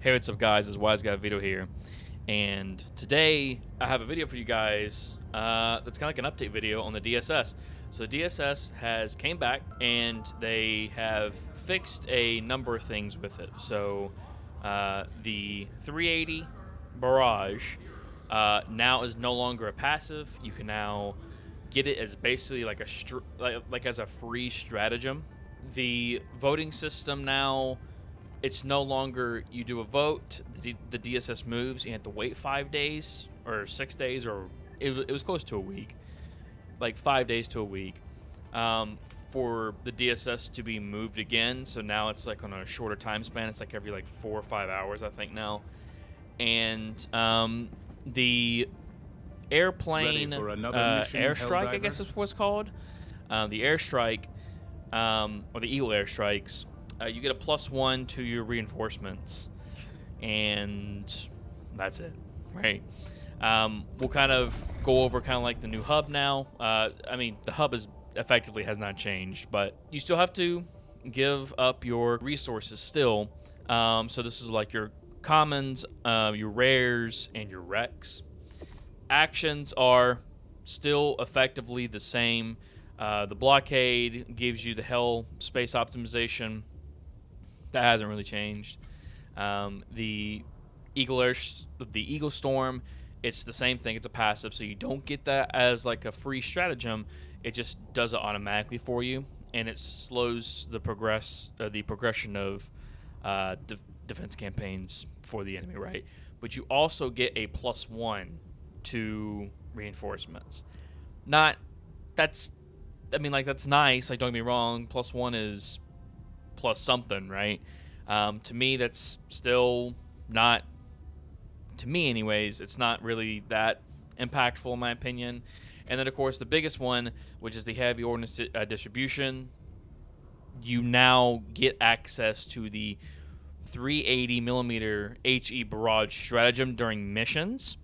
Hey, what's up, guys? It's WiseGuyVito here, and today I have a video for you guys that's kind of like an update video on the DSS. So the DSS has came back, and they have fixed a number of things with it. So the 380 barrage now is no longer a passive. You can now get it as basically like a as a free stratagem. The voting system now, it's no longer you do a vote, the DSS moves, you have to wait 5 days or 6 days, or it was close to a week, like 5 days to a week, for the DSS to be moved again. So now it's like on a shorter time span. It's like every like 4 or 5 hours, I think now. And the airplane airstrike, I guess is what's called. The airstrike, or the Eagle airstrikes, you get a +1 to your reinforcements, and that's it, right? We'll kind of go over kind of like the new hub now. I mean, the hub effectively has not changed, but you still have to give up your resources still. So this is like your commons, your rares, and your recs. Actions are still effectively the same. The blockade gives you the hell space optimization. That hasn't really changed. The Eagle Storm, it's the same thing. It's a passive, so you don't get that as like a free stratagem. It just does it automatically for you, and it slows the progression of defense campaigns for the enemy, right? But you also get a +1 to reinforcements. That's nice. Like, don't get me wrong. +1 is plus something, right? To me, that's still not, to me anyways, it's not really that impactful in my opinion. And then, of course, the biggest one, which is the heavy ordnance distribution, you now get access to the 380 millimeter HE barrage stratagem during missions,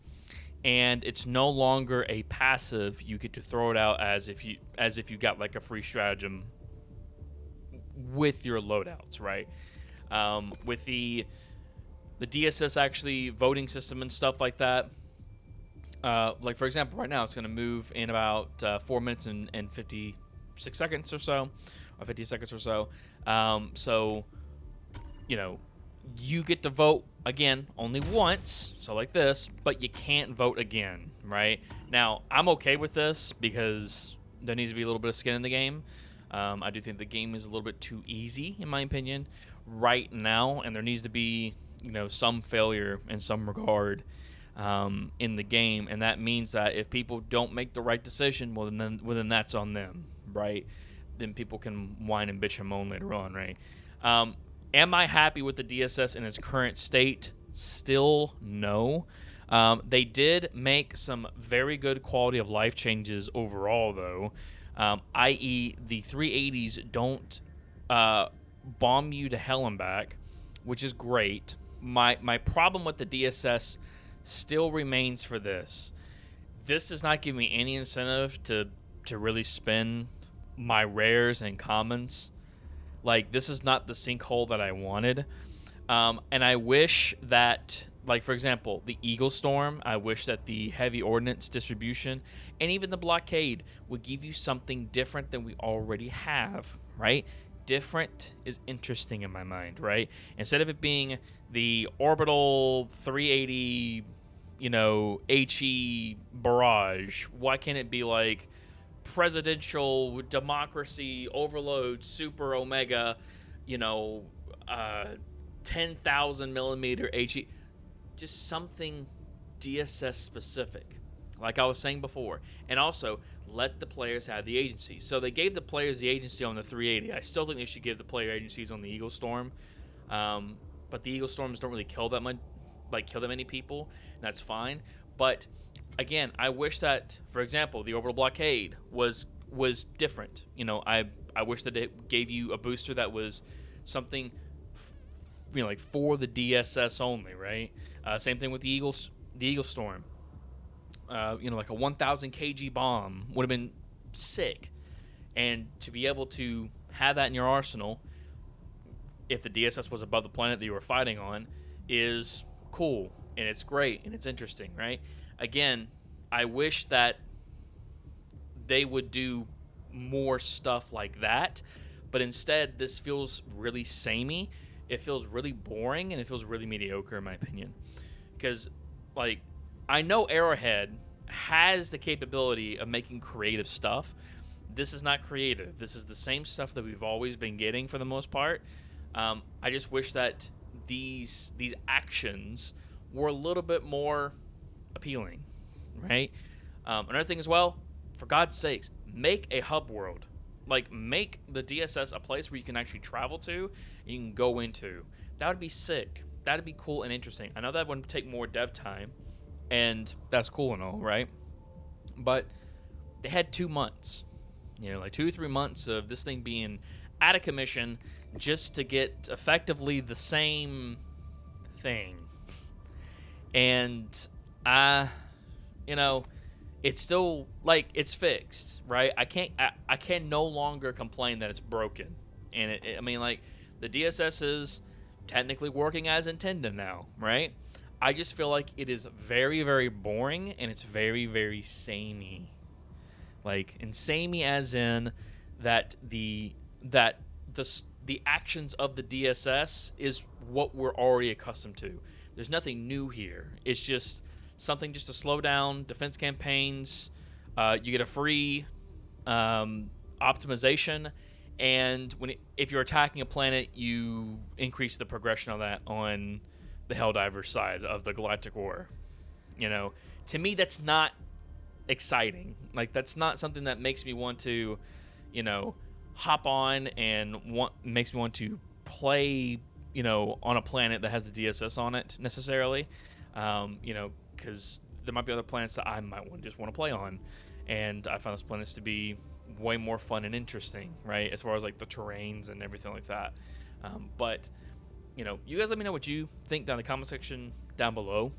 and it's no longer a passive. You get to throw it out as if you got like a free stratagem with your loadouts, right? With the DSS actually voting system and stuff like that, like for example, right now it's going to move in about 4 minutes and 56 seconds or so, or 50 seconds or so. So, you know, you get to vote again only once, so like this, but you can't vote again, right? Now, I'm okay with this because there needs to be a little bit of skin in the game. I do think the game is a little bit too easy, in my opinion, right now, and there needs to be, you know, some failure in some regard in the game, and that means that if people don't make the right decision, well then that's on them, right? Then people can whine and bitch and moan later on, right? Am I happy with the DSS in its current state? Still, no. They did make some very good quality of life changes overall, though. I.e., the 380s don't bomb you to hell and back, which is great. My problem with the DSS still remains for this. This does not give me any incentive to really spend my rares and commons. Like, this is not the sinkhole that I wanted. And I wish that, like, for example, the Eagle Storm, I wish that the heavy ordnance distribution and even the blockade would give you something different than we already have, right? Different is interesting in my mind, right? Instead of it being the orbital 380, you know, HE barrage, why can't it be like presidential democracy overload super omega, you know, 10,000 millimeter HE, just something DSS specific, like I was saying before. And also let the players have the agency. So they gave the players the agency on the 380. I still think they should give the player agencies on the Eagle Storm, but the Eagle Storms don't really kill that many people, and that's fine. But again, I wish that, for example, the orbital blockade was different. You know, I wish that it gave you a booster that was something, you know, like for the DSS only, right? Same thing with the Eagle Storm. You know, like a 1,000 kg bomb would have been sick, and to be able to have that in your arsenal, if the DSS was above the planet that you were fighting on, is cool and it's great and it's interesting, right? Again, I wish that they would do more stuff like that, but instead this feels really samey. It feels really boring and it feels really mediocre in my opinion. Because like I know Arrowhead has the capability of making creative stuff. This is not creative. This is the same stuff that we've always been getting for the most part. I just wish that these actions were a little bit more appealing, right? Another thing as well, for God's sakes, make a hub world. Like, make the DSS a place where you can actually travel to and you can go into. That would be sick. That would be cool and interesting. I know that would take more dev time, and that's cool and all, right? But they had 2 months. You know, like 2 or 3 months of this thing being out of commission just to get effectively the same thing. And you know, it's still like it's fixed, right? I can no longer complain that it's broken. And I mean, like, the DSS is technically working as intended now, right? I just feel like it is very, very boring and it's very, very samey. Like, and samey as in that the actions of the DSS is what we're already accustomed to. There's nothing new here. It's just something just to slow down defense campaigns. You get a free optimization, and if you're attacking a planet, you increase the progression of that on the Helldivers side of the Galactic War. You know, to me, that's not exciting. Like, that's not something that makes me want to, you know, hop on and makes me want to play, you know, on a planet that has the DSS on it necessarily. You know, because there might be other planets that I might just want to play on, and I find those planets to be way more fun and interesting, right? As far as like the terrains and everything like that. But you know, you guys let me know what you think down in the comment section down below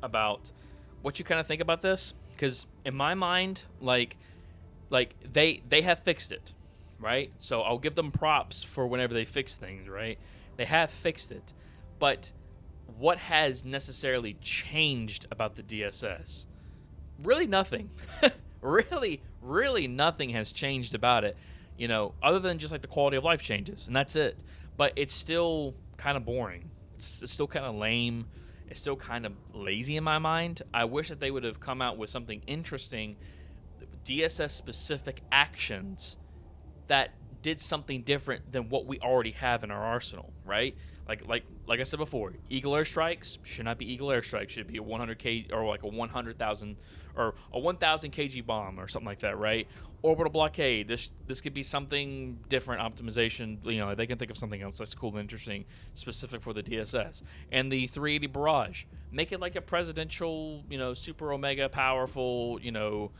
about what you kind of think about this, because in my mind, like they have fixed it, right? So I'll give them props for whenever they fix things, right? They have fixed it, but what has necessarily changed about the DSS? Really nothing. really nothing has changed about it, you know, other than just like the quality of life changes, and that's it. But it's still kind of boring. It's still kind of lame. It's still kind of lazy in my mind. I wish that they would have come out with something interesting, DSS-specific actions that did something different than what we already have in our arsenal, right? Like I said before, Eagle airstrikes should not be Eagle airstrikes. Should be a 100k or like a 100,000 or a 1,000 kg bomb or something like that, right? Orbital blockade. This could be something different. Optimization. You know, they can think of something else that's cool and interesting, specific for the DSS. And the 380 barrage. Make it like a presidential, you know, super omega powerful, you know,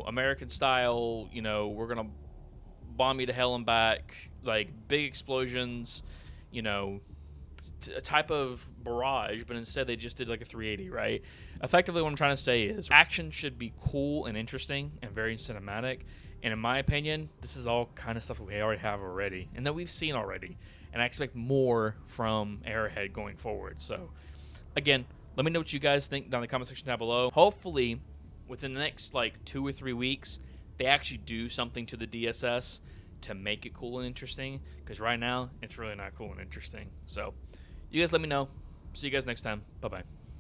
American style. You know, we're gonna bomb you to hell and back, like big explosions. You know, a type of barrage, but instead they just did like a 380, right? Effectively, what I'm trying to say is action should be cool and interesting and very cinematic. And in my opinion, this is all kind of stuff we already have already and that we've seen already. And I expect more from Arrowhead going forward. So, again, let me know what you guys think down in the comment section down below. Hopefully, within the next like 2 or 3 weeks, they actually do something to the DSS to make it cool and interesting, because right now it's really not cool and interesting. So you guys let me know. See you guys next time. Bye bye.